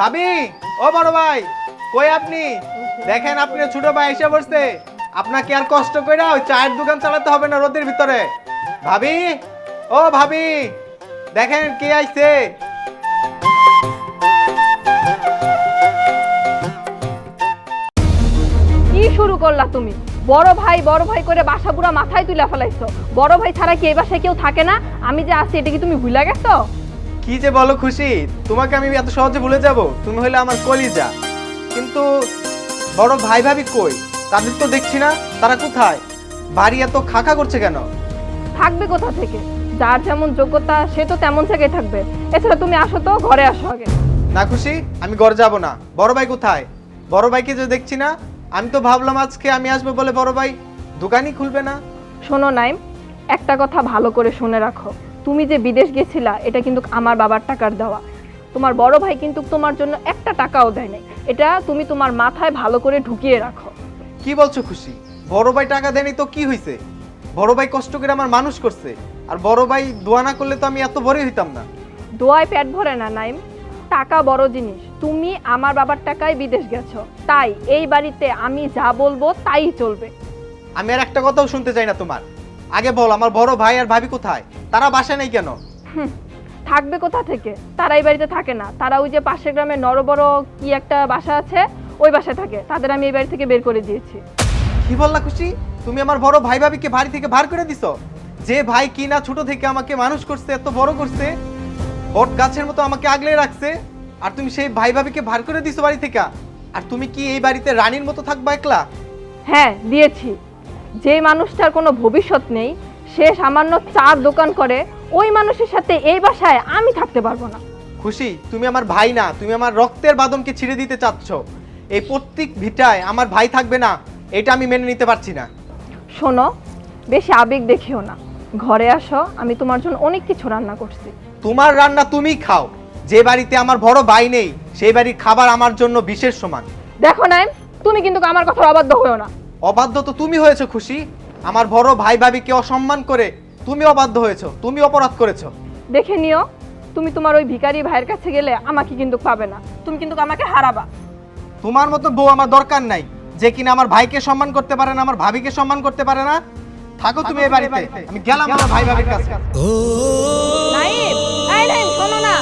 ভাবি, ও বড় ভাই, কই আপনি? দেখেন আপনি ছোট ভাই এসে বসছে। আপনাকে আর কষ্ট কইরা ওই চায়ের দোকান চালাতে হবে না রোদের ভিতরে। ভাবি, ও ভাবি, দেখেন কে আইছে। কি শুরু করলা তুমি? বড় ভাই করে বাসা পুরা মাথায় তুলে ফেলাইছো। বড় ভাই ছাড়া কি এই বাসায় কেউ থাকে না? আমি যে আছি এটা কি তুমি ভুলে গেছো? কি যে বলো খুশি, তোমাকে আমি এত সহজে ভুলে যাব? তুমি হলে আমার কলিজা। কিন্তু বড় ভাই ভাবি কই? তাদের তো দেখছি না। তারা কোথায়? বাড়ি এত খাকা করছে কেন? থাকবে কোথা থেকে? যার যেমন যোগ্যতা সে তো তেমন জায়গায় থাকবে। এছাড়া তুমি আসো তো, ঘরে আসো আগে। না খুশি, আমি ঘর যাব না। বড় ভাই কোথায়? বড় ভাইকে যে দেখছি না। আমি তো ভাবলাম আজকে আমি আসবো বলে বড় ভাই দোকানই খুলবে না। শোনো নাইম, একটা কথা ভালো করে শুনে রাখো। তুমি যে বিদেশ গেছিলা এটা কিন্তু আমার বাবার টাকার দেওয়া। তোমার বড় ভাই কিন্তু তোমার জন্য একটা টাকাও দেয় নাই। এটা তুমি তোমার মাথায় ভালো করে ঢুকিয়ে রাখো। কি বলছো খুশি? বড় ভাই টাকা দেয়নি তো কি হয়েছে? বড় ভাই কষ্ট করে আমার মানুষ করছে। আর বড় ভাই দোয়া না করলে তো আমি এত বড়ই হইতাম না। দোয়ায় পেট ভরে না নাইম। টাকা বড় জিনিস। তুমি আমার বাবার টাকায় বিদেশ গেছো, তাই এই বাড়িতে আমি যা বলবো তাই চলবে। আমি আর একটা কথাও শুনতে চাই না তোমার। আগে বল, আমার বড় ভাই আর ভাবি কোথায়? তারা বাসায় নাই কেন? থাকবে কোথা থেকে? তারা এই বাড়িতে থাকে না। তারা ওই যে পাশের গ্রামে বড় কি একটা বাসা আছে, ওই বাসায় থাকে। তাদের আমি এই বাড়ি থেকে বের করে দিয়েছি। কি বললা খুশি? তুমি আমার বড় ভাই ভাবিকে বাড়ি থেকে বার করে দিছো? যে ভাই কিনা ছোট থেকে আমাকে মানুষ করছে, এত বড় করছে, বট গাছের মতো আমাকে আগলে রাখছে, আর তুমি সেই ভাই ভাবিকে বার করে দিছো বাড়ি থেকে? আর তুমি কি এই বাড়িতে রানীর মতো থাকবা একলা? হ্যাঁ দিয়েছি। যে মানুষটার কোনো ভবিষ্যৎ নেই, সে সামান্য চার দোকান করে, ওই মানুষের সাথে এই বাসায় আমি থাকতে পারবো না। খুশি, তুমি আমার ভাই না, তুমি আমার রক্তের বাঁধনকে ছিঁড়ে দিতে চাচ্ছ। এই প্রত্যেক ভিটায় আমার ভাই থাকবে না, এটা আমি মেনে নিতে পারছি না। শোনো, বেশি আবেগ দেখিও না। ঘরে আসো, আমি তোমার জন্য অনেক কিছু রান্না করছি। তোমার রান্না তুমি খাও। যে বাড়িতে আমার বড় ভাই নেই, সেই বাড়ির খাবার আমার জন্য বিশেষ সমান। দেখো নাইম, তুমি কিন্তু আমার কথার অবাধ্য হয়েও না। অবাধ্য তো তুমি হয়েছো খুশি। আমার বড় ভাই ভাবিকে অসম্মান করে তুমি অবাধ্য হয়েছো, তুমি অপরাধ করেছো। দেখে নিও, তুমি তোমার ওই ভিখারি ভাইয়ের কাছে গেলে আমাকে কিন্তু পাবে না। তুমি কিন্তু আমাকে হারাবা। তোমার মতো বউ আমার দরকার নাই, যে কিনা আমার ভাইকে সম্মান করতে পারে না, আমার ভাবিকে সম্মান করতে পারে না। থাকো তুমি এই বাড়িতে, আমি গেলাম আমার ভাই ভাবির কাছে। নাইম, এই নাইম, শোনো না।